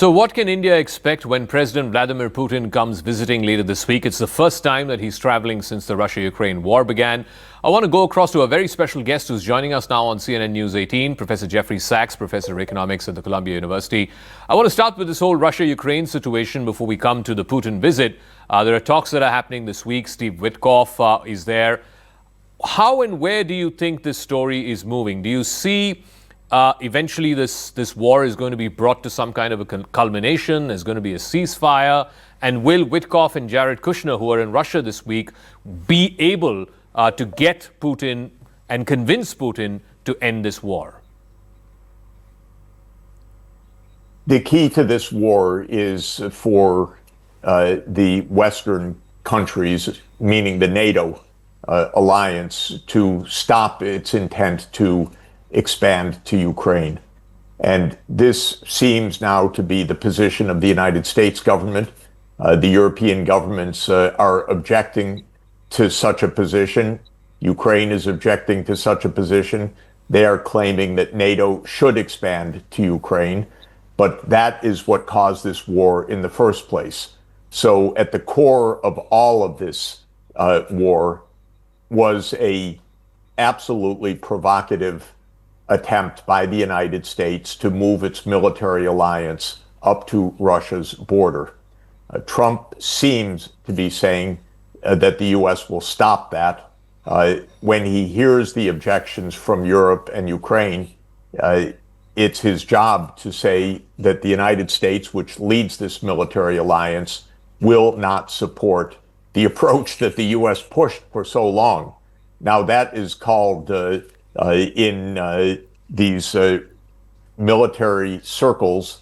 So, what can India expect when President Vladimir Putin comes visiting later this week? It's the first time that he's traveling since the Russia-Ukraine war began. I want to go across to a very special guest who's joining us now on CNN News 18, Professor Jeffrey Sachs, Professor of Economics at the Columbia University. I want to start with this whole Russia-Ukraine situation before we come to the Putin visit. There are talks that are happening this week. Steve Witkoff is there. How and where do you think this story is moving? Do you see eventually this war is going to be brought to some kind of a culmination? There's going to be a ceasefire. And will Witkoff and Jared Kushner, who are in Russia this week, be able to get Putin and convince Putin to end this war? The key to this war is for the Western countries, meaning the NATO alliance, to stop its intent to expand to Ukraine. And this seems now to be the position of the United States government. The European governments are objecting to such a position. Ukraine is objecting to such a position. They are claiming that NATO should expand to Ukraine, but that is what caused this war in the first place. So at the core of all of this war was a absolutely provocative attempt by the United States to move its military alliance up to Russia's border. Trump seems to be saying that the U.S. will stop that. When he hears the objections from Europe and Ukraine, it's his job to say that the United States, which leads this military alliance, will not support the approach that the U.S. pushed for so long. Now, that is called in these military circles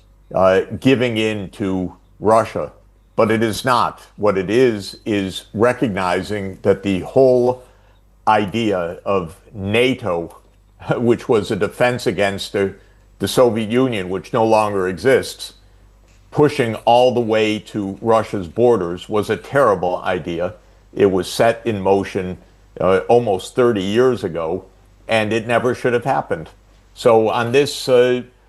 giving in to Russia. But it is not. What it is recognizing that the whole idea of NATO, which was a defense against the Soviet Union, which no longer exists, pushing all the way to Russia's borders was a terrible idea. It was set in motion almost 30 years ago, and it never should have happened. So on this,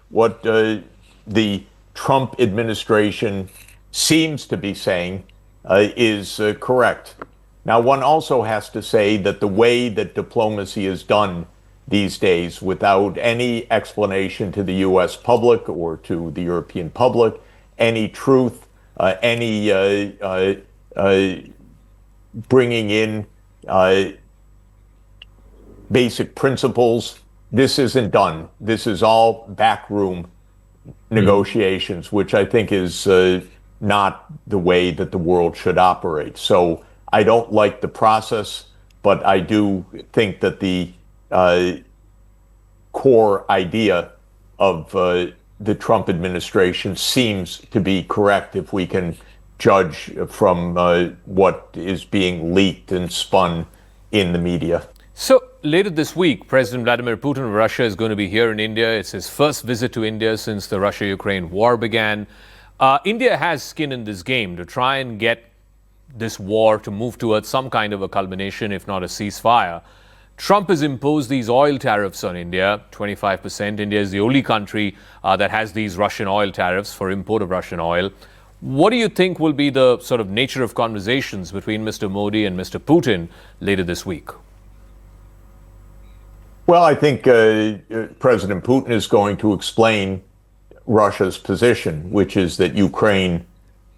what the Trump administration seems to be saying is correct. Now, one also has to say that the way that diplomacy is done these days, without any explanation to the U.S. public or to the European public, any truth, any bringing in basic principles, this isn't done. This is all backroom negotiations, which I think is not the way that the world should operate. So I don't like the process, but I do think that the core idea of the Trump administration seems to be correct if we can judge from what is being leaked and spun in the media. So later this week, President Vladimir Putin of Russia is going to be here in India. It's his first visit to India since the Russia-Ukraine war began. India has skin in this game to try and get this war to move towards some kind of a culmination, if not a ceasefire. Trump has imposed these oil tariffs on India, 25%. India is the only country that has these Russian oil tariffs for import of Russian oil. What do you think will be the sort of nature of conversations between Mr. Modi and Mr. Putin later this week? Well, I think President Putin is going to explain Russia's position, which is that Ukraine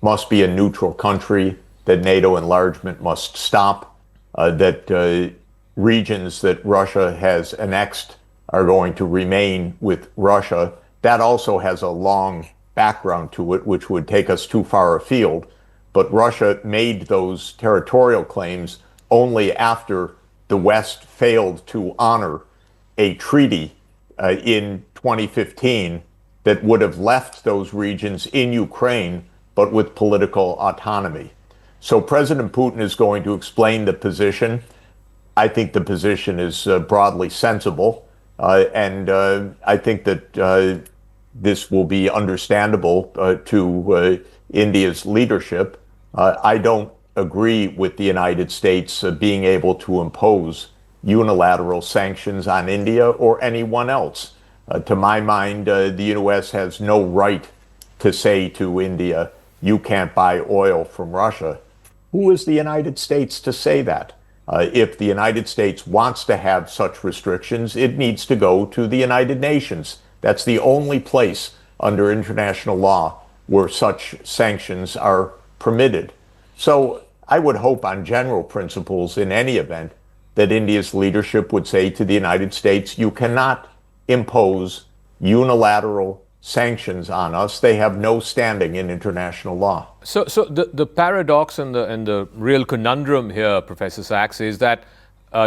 must be a neutral country, that NATO enlargement must stop, that regions that Russia has annexed are going to remain with Russia. That also has a long background to it, which would take us too far afield. But Russia made those territorial claims only after the West failed to honor a treaty in 2015 that would have left those regions in Ukraine, but with political autonomy. So President Putin is going to explain the position. I think the position is broadly sensible, and I think that this will be understandable to India's leadership. I don't agree with the United States being able to impose unilateral sanctions on India or anyone else. To my mind, the U.S. has no right to say to India, you can't buy oil from Russia. Who is the United States to say that? If the United States wants to have such restrictions, it needs to go to the United Nations. That's the only place under international law where such sanctions are permitted. So I would hope on general principles in any event that India's leadership would say to the United States, you cannot impose unilateral sanctions on us. They have no standing in international law. So the paradox and the real conundrum here, Professor Sachs, is that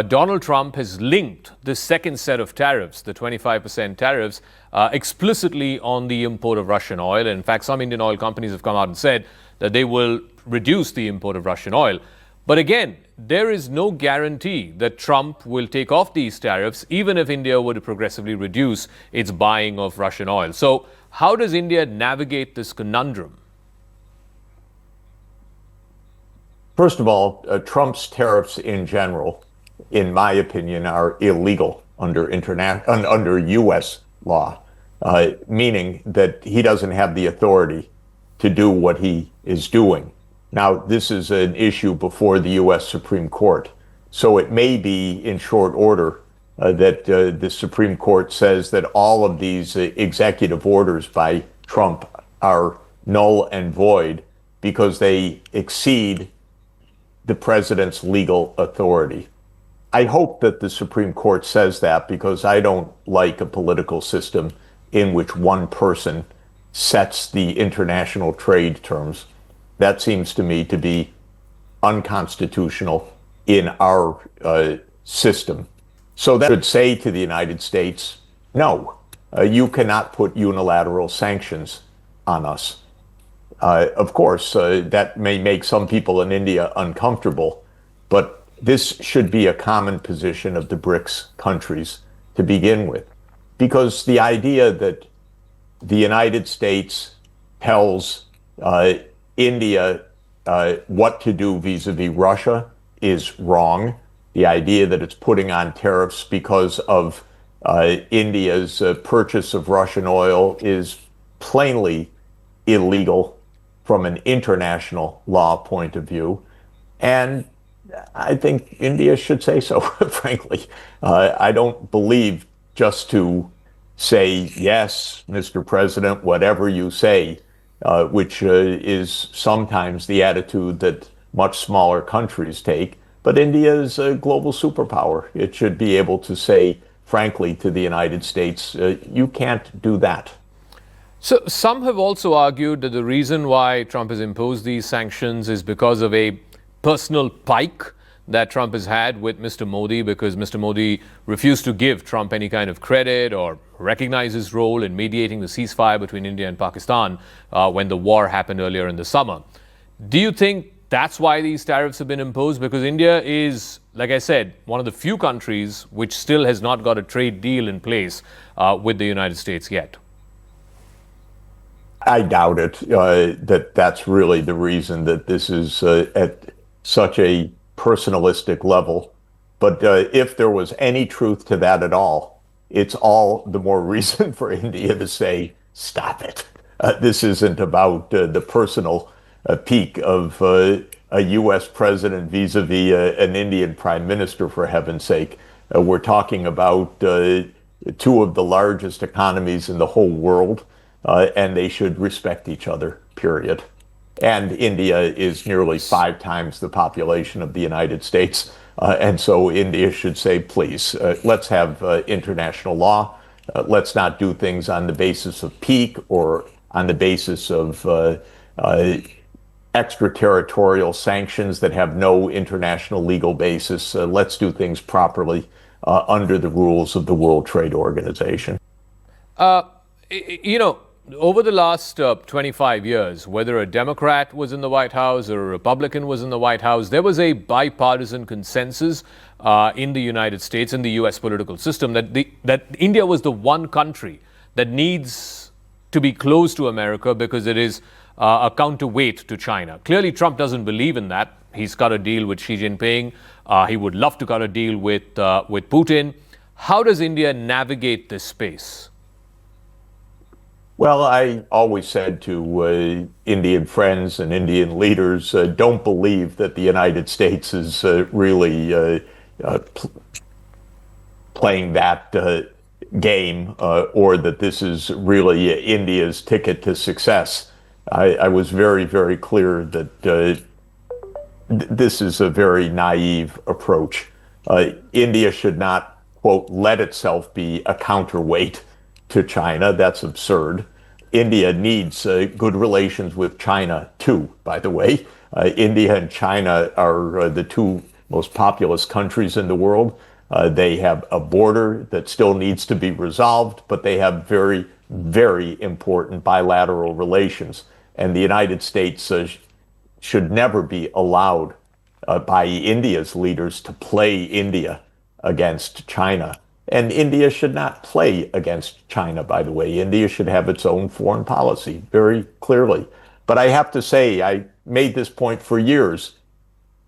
Donald Trump has linked the second set of tariffs, the 25% tariffs, explicitly on the import of Russian oil. And in fact, some Indian oil companies have come out and said that they will reduce the import of Russian oil. But again, there is no guarantee that Trump will take off these tariffs, even if India were to progressively reduce its buying of Russian oil. So how does India navigate this conundrum? First of all, Trump's tariffs in general, in my opinion, are illegal under U.S. law, meaning that he doesn't have the authority to do what he is doing. Now, this is an issue before the U.S. Supreme Court, so it may be in short order that the Supreme Court says that all of these executive orders by Trump are null and void because they exceed the president's legal authority. I hope that the Supreme Court says that because I don't like a political system in which one person sets the international trade terms. That seems to me to be unconstitutional in our system. So that would say to the United States, no, you cannot put unilateral sanctions on us. Of course, that may make some people in India uncomfortable, but this should be a common position of the BRICS countries to begin with. Because the idea that the United States tells India what to do vis-a-vis Russia is wrong. The idea that it's putting on tariffs because of India's purchase of Russian oil is plainly illegal from an international law point of view. And I think India should say so, frankly. I don't believe just to say, yes, Mr. President, whatever you say, which is sometimes the attitude that much smaller countries take. But India is a global superpower. It should be able to say, frankly, to the United States, you can't do that. So some have also argued that the reason why Trump has imposed these sanctions is because of a personal pike that Trump has had with Mr. Modi, because Mr. Modi refused to give Trump any kind of credit or recognize his role in mediating the ceasefire between India and Pakistan when the war happened earlier in the summer. Do you think that's why these tariffs have been imposed? Because India is, like I said, one of the few countries which still has not got a trade deal in place with the United States yet. I doubt it, that that's really the reason that this is at such a personalistic level. But if there was any truth to that at all, it's all the more reason for India to say, stop it. This isn't about the personal pique of a U.S. president vis-a-vis an Indian prime minister, for heaven's sake. We're talking about two of the largest economies in the whole world, and they should respect each other, period. And India is nearly 5 times the population of the United States. And so India should say, please, let's have international law. Let's not do things on the basis of pique or on the basis of extraterritorial sanctions that have no international legal basis. Let's do things properly under the rules of the World Trade Organization. Over the last 25 years, whether a Democrat was in the White House or a Republican was in the White House, there was a bipartisan consensus in the United States, in the U.S. political system, that India was the one country that needs to be close to America because it is a counterweight to China. Clearly, Trump doesn't believe in that. He's got a deal with Xi Jinping. He would love to cut a deal with Putin. How does India navigate this space? Well, I always said to Indian friends and Indian leaders, don't believe that the United States is really playing that game or that this is really India's ticket to success. I was very, very clear that this is a very naive approach. India should not, quote, let itself be a counterweight to China. That's absurd. India needs good relations with China, too, by the way. India and China are the two most populous countries in the world. They have a border that still needs to be resolved, but they have very, very important bilateral relations. And the United States should never be allowed by India's leaders to play India against China. And India should not play against China, by the way. India should have its own foreign policy, very clearly. But I have to say, I made this point for years.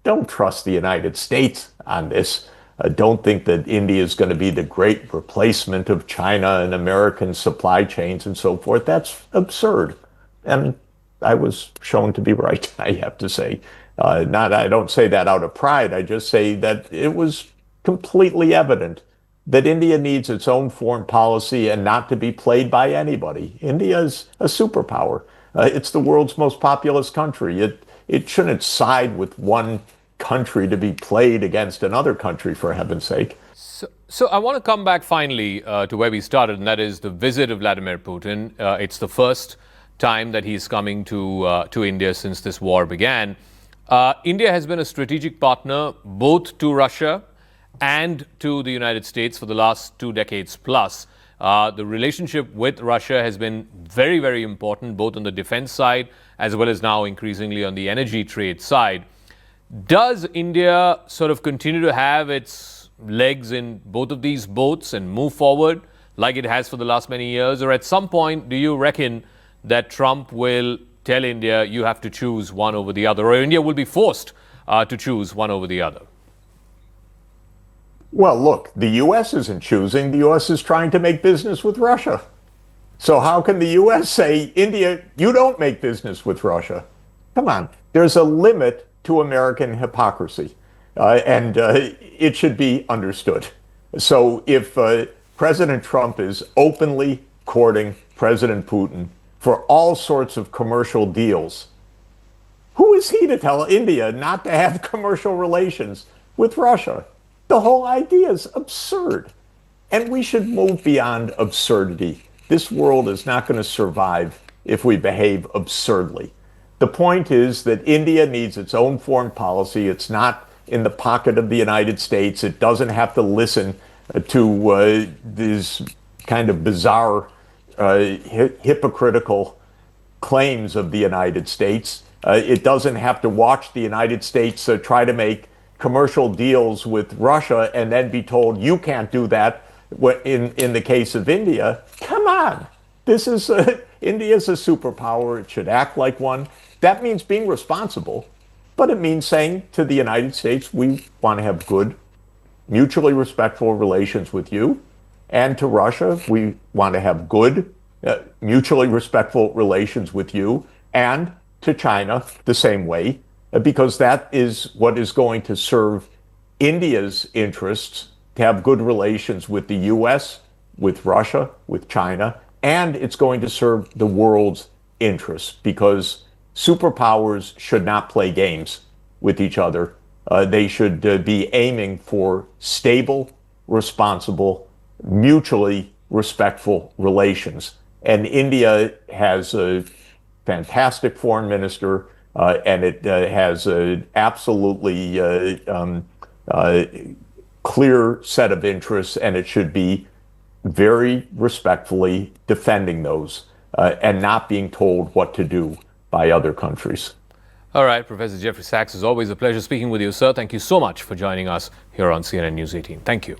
Don't trust the United States on this. Don't think that India is going to be the great replacement of China and American supply chains and so forth. That's absurd. And I was shown to be right, I have to say. I don't say that out of pride. I just say that it was completely evident that India needs its own foreign policy and not to be played by anybody. India is a superpower. It's the world's most populous country. It shouldn't side with one country to be played against another country, for heaven's sake. So I want to come back finally to where we started, and that is the visit of Vladimir Putin. It's the first time that he's coming to India since this war began. India has been a strategic partner both to Russia and to the United States for the last 2 decades plus. The relationship with Russia has been very, very important, both on the defense side as well as now increasingly on the energy trade side. Does India sort of continue to have its legs in both of these boats and move forward like it has for the last many years? Or at some point, do you reckon that Trump will tell India you have to choose one over the other, or India will be forced to choose one over the other? Well, look, the U.S. isn't choosing. The U.S. is trying to make business with Russia. So how can the U.S. say, India, you don't make business with Russia? Come on. There's a limit to American hypocrisy, and it should be understood. So if President Trump is openly courting President Putin for all sorts of commercial deals, who is he to tell India not to have commercial relations with Russia? The whole idea is absurd. And we should move beyond absurdity. This world is not going to survive if we behave absurdly. The point is that India needs its own foreign policy. It's not in the pocket of the United States. It doesn't have to listen to these kind of bizarre, hypocritical claims of the United States. It doesn't have to watch the United States try to make commercial deals with Russia and then be told you can't do that in the case of India. Come on. This is India's a superpower. It should act like one. That means being responsible, but it means saying to the United States, we want to have good, mutually respectful relations with you. And to Russia, we want to have good, mutually respectful relations with you. And to China, the same way, because that is what is going to serve India's interests, to have good relations with the U.S., with Russia, with China, and it's going to serve the world's interests, because superpowers should not play games with each other. They should be aiming for stable, responsible, mutually respectful relations. And India has a fantastic foreign minister, and it has an absolutely clear set of interests, and it should be very respectfully defending those and not being told what to do by other countries. All right, Professor Jeffrey Sachs, it's always a pleasure speaking with you, sir. Thank you so much for joining us here on CNN News 18. Thank you.